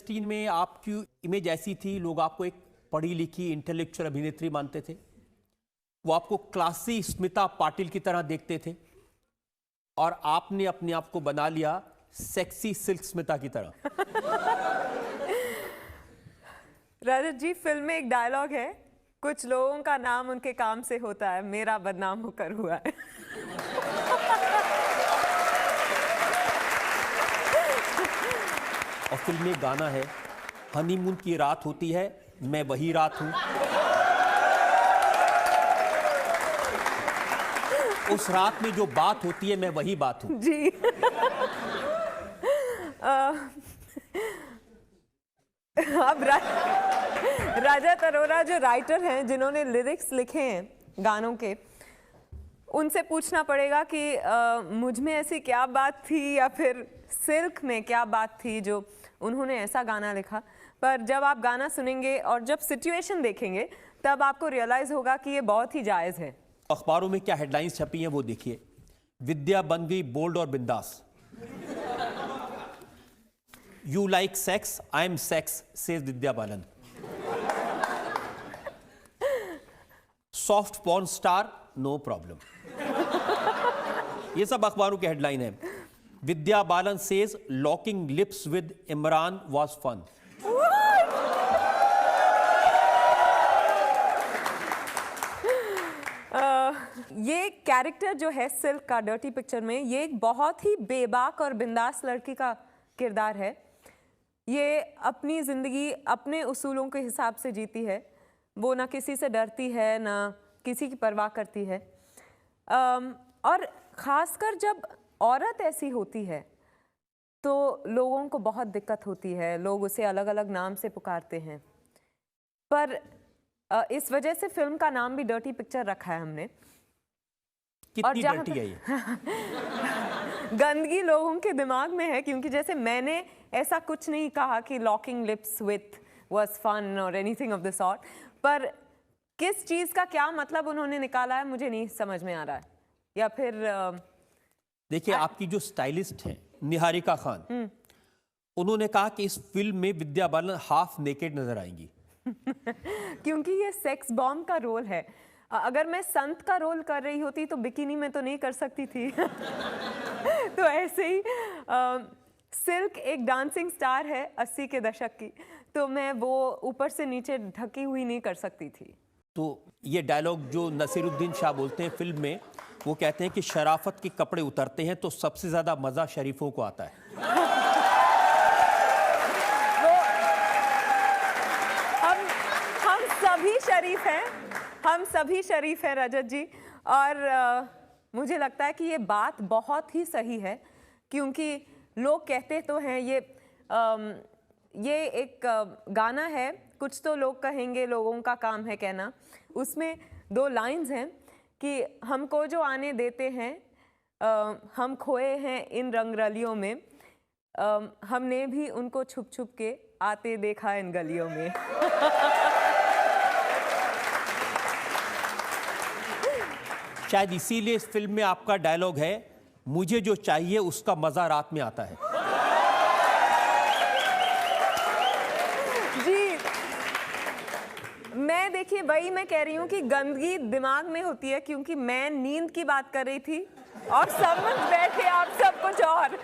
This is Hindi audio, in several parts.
16 में आपकी इमेज ऐसी थी, लोग आपको एक पढ़ी लिखी इंटेलेक्चुअल अभिनेत्री मानते थे, वो आपको क्लासी स्मिता पाटिल की तरह देखते थे, और आपने अपने आप को बना लिया सेक्सी सिल्क स्मिता की तरह। रजत जी, फिल्म में एक डायलॉग है, कुछ लोगों का नाम उनके काम से होता है, मेरा बदनाम होकर हुआ है। और फिल्म में गाना है, हनीमून की रात होती है, मैं वही रात हूं। उस रात में जो बात होती है, मैं वही बात हूं। जी। अब रजत अरोरा जो राइटर हैं, जिन्होंने लिरिक्स लिखे हैं गानों के, उनसे पूछना पड़ेगा कि मुझ में ऐसी क्या बात थी, या फिर सिल्क में क्या बात थी जो उन्होंने ऐसा गाना लिखा। पर जब आप गाना सुनेंगे और जब सिचुएशन देखेंगे, तब आपको रियलाइज होगा कि ये बहुत ही जायज़ है। अखबारों में क्या हेडलाइंस छपी हैं वो देखिए। विद्या बन गई बोल्ड और बिंदास। You like sex, I am sex, says Vidya Balan. Soft porn star, no problem. ये सब अखबारों की हेडलाइन है। Vidya Balan says locking lips with Imran was fun. ये कैरेक्टर जो है सिल्क का डर्टी पिक्चर में, ये एक बहुत ही बेबाक और बिंदास लड़की का किरदार है। ये अपनी ज़िंदगी अपने उसूलों के हिसाब से जीती है। वो ना किसी से डरती है, ना किसी की परवाह करती है। और ख़ासकर जब औरत ऐसी होती है तो लोगों को बहुत दिक्कत होती है, लोग उसे अलग अलग नाम से पुकारते हैं। पर इस वजह से फिल्म का नाम भी डर्टी पिक्चर रखा है हमने। कितनी डर्टी है ये? गंदगी लोगों के दिमाग में है, क्योंकि जैसे मैंने ऐसा कुछ नहीं कहा कि locking lips with was fun और एनीथिंग ऑफ द सॉर्ट, पर किस चीज़ का क्या मतलब उन्होंने निकाला है मुझे नहीं समझ में आ रहा है। या फिर देखिए, आपकी जो स्टाइलिस्ट हैं निहारिका खान, उन्होंने कहा कि इस फिल्म में विद्या बालन हाफ नेकेड नजर आएंगी। क्योंकि ये सेक्स बॉम्ब का रोल है। अगर मैं संत का रोल कर रही होती तो बिकिनी में तो नहीं कर सकती थी। तो ऐसे ही सिल्क एक डांसिंग स्टार है 80 के दशक की, तो मैं वो ऊपर से नीचे ढकी हुई नहीं कर सकती थी। तो ये डायलॉग जो नसीरुद्दीन शाह बोलते हैं फिल्म में, वो कहते हैं कि शराफत के कपड़े उतरते हैं तो सबसे ज्यादा मजा शरीफों को आता है। हम सभी शरीफ हैं, हम सभी शरीफ हैं रजत जी। और मुझे लगता है कि ये बात बहुत ही सही है, क्योंकि लोग कहते तो हैं ये एक गाना है, कुछ तो लोग कहेंगे लोगों का काम है कहना। उसमें 2 लाइंस हैं कि हमको जो आने देते हैं, हम खोए हैं इन रंगरलियों में, हमने भी उनको छुप छुप के आते देखा इन गलियों में। शायद इसीलिए इस फिल्म में आपका डायलॉग है, मुझे जो चाहिए उसका मजा रात में आता है। जी, मैं देखिए वही मैं कह रही हूँ कि गंदगी दिमाग में होती है, क्योंकि मैं नींद की बात कर रही थी और समझ बैठे आप सब कुछ और।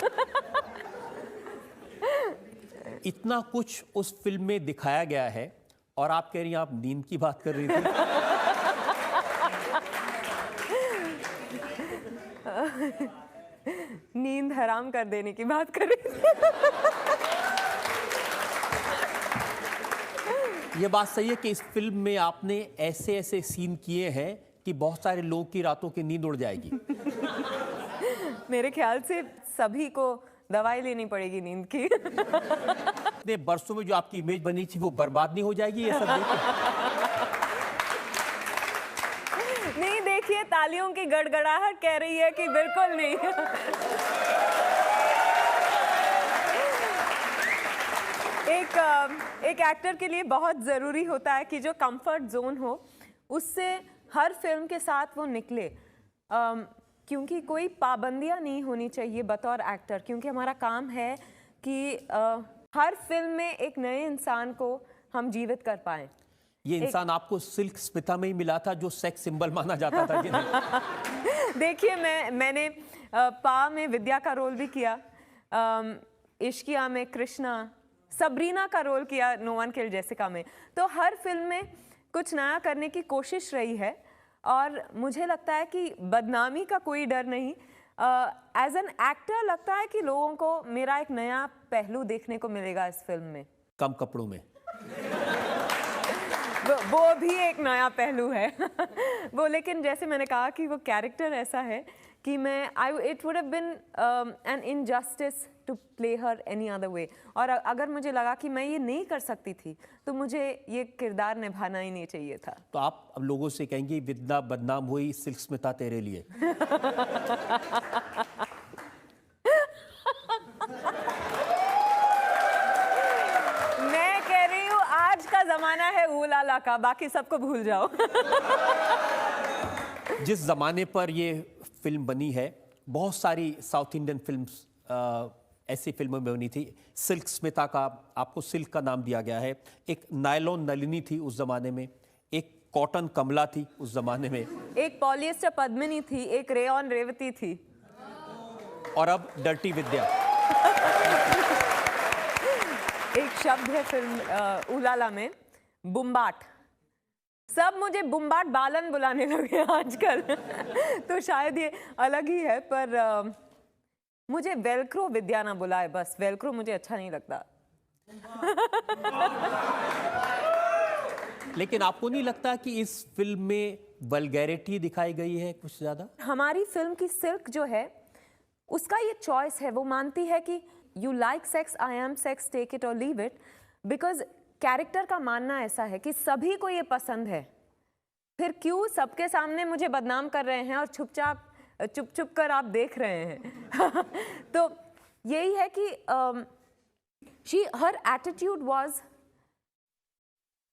इतना कुछ उस फिल्म में दिखाया गया है और आप कह रही हैं आप नींद की बात कर रही थी। नींद हराम कर देने की बात कर रही थी। ये बात सही है कि इस फिल्म में आपने ऐसे ऐसे सीन किए हैं कि बहुत सारे लोगों की रातों की नींद उड़ जाएगी। मेरे ख्याल से सभी को दवाई लेनी पड़ेगी नींद की। इतने बरसों में जो आपकी इमेज बनी थी वो बर्बाद नहीं हो जाएगी ये सब देख? नहीं, देखिए तालियों की गड़गड़ाहट कह रही है कि बिल्कुल नहीं। एक एक्टर के लिए बहुत ज़रूरी होता है कि जो कंफर्ट जोन हो उससे हर फिल्म के साथ वो निकले, क्योंकि कोई पाबंदियां नहीं होनी चाहिए बतौर एक्टर, क्योंकि हमारा काम है कि हर फिल्म में एक नए इंसान को हम जीवित कर पाए। ये इंसान आपको सिल्क स्मिता में ही मिला था जो सेक्स सिंबल माना जाता था कि नहीं? देखिए, मैंने पा में विद्या का रोल भी किया, इश्किया में कृष्णा, सबरीना का रोल किया नो वन किल्ड जेसिका में। तो हर फिल्म में कुछ नया करने की कोशिश रही है और मुझे लगता है कि बदनामी का कोई डर नहीं। एज एन एक्टर लगता है कि लोगों को मेरा एक नया पहलू देखने को मिलेगा इस फिल्म में। कम कपड़ों में वो भी एक नया पहलू है वो, लेकिन जैसे मैंने कहा कि वो कैरेक्टर ऐसा है कि it would have been an injustice to play her any other way. और अगर मुझे लगा कि मैं ये नहीं कर सकती थी तो मुझे ये किरदार निभाना ही नहीं चाहिए था। तो आप अब लोगों से कहेंगे विद्या बदनाम हुई, सिल्क स्मिता तेरे लिए। मैं कह रही हूँ आज का जमाना है ऊलाला का, बाकी सबको भूल जाओ। जिस जमाने पर ये फिल्म बनी है, बहुत सारी साउथ इंडियन फिल्म्स ऐसी फिल्मों में बनी थी। सिल्क स्मिता का, आपको सिल्क का नाम दिया गया है। एक नायलॉन नलिनी थी उस जमाने में, एक कॉटन कमला थी उस जमाने में, एक पॉलिएस्टर पद्मिनी थी, एक रेयॉन रेवती थी, और अब डर्टी विद्या। एक शब्द है फिल्म उलाला में, बुम्बाट। सब मुझे बुम्बाट बालन बुलाने लगे आजकल तो शायद ये अलग ही है, पर मुझे वेलक्रो विद्या ना बुलाए बस। वेलक्रो मुझे अच्छा नहीं लगता। लेकिन आपको नहीं लगता कि इस फिल्म में वल्गैरिटी दिखाई गई है कुछ ज्यादा? हमारी फिल्म की सिल्क जो है उसका ये चॉइस है, वो मानती है कि you like sex, I am sex, take it और लीव इट। बिकॉज कैरेक्टर का मानना ऐसा है कि सभी को ये पसंद है, फिर क्यों सबके सामने मुझे बदनाम कर रहे हैं और चुप चुप कर आप देख रहे हैं। तो यही है कि हर attitude was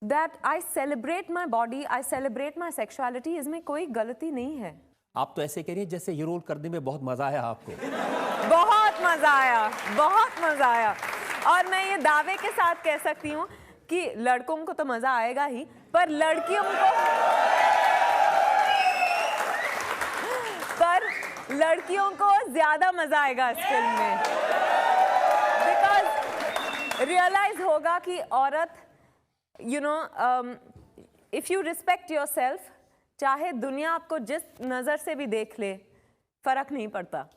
that I celebrate my body, I celebrate my sexuality. इसमें कोई गलती नहीं है। आप तो ऐसे कह रही हैं जैसे ये रोल करने में बहुत मजा आया आपको। बहुत मजा आया, बहुत मजा आया। और मैं ये दावे के साथ कह सकती हूँ कि लड़कों को तो मजा आएगा ही, पर लड़कियों को ज्यादा मजा आएगा इस फिल्म में। बिकॉज रियलाइज होगा कि औरत, you know, if you respect your self, चाहे दुनिया आपको जिस नजर से भी देख ले, फर्क नहीं पड़ता।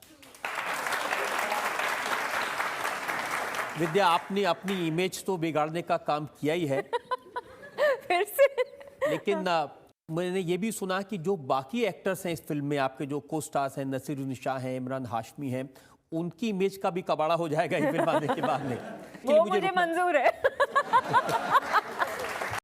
विद्या, आपने अपनी इमेज तो बिगाड़ने का काम किया ही है फिर से लेकिन मैंने ये भी सुना कि जो बाकी एक्टर्स हैं इस फिल्म में, आपके जो को स्टार्स हैं, नसीरुन्निसा हैं, इमरान हाशमी हैं, उनकी इमेज का भी कबाड़ा हो जाएगा ये फिल्म आने के बाद में। वो मुझे मंजूर है।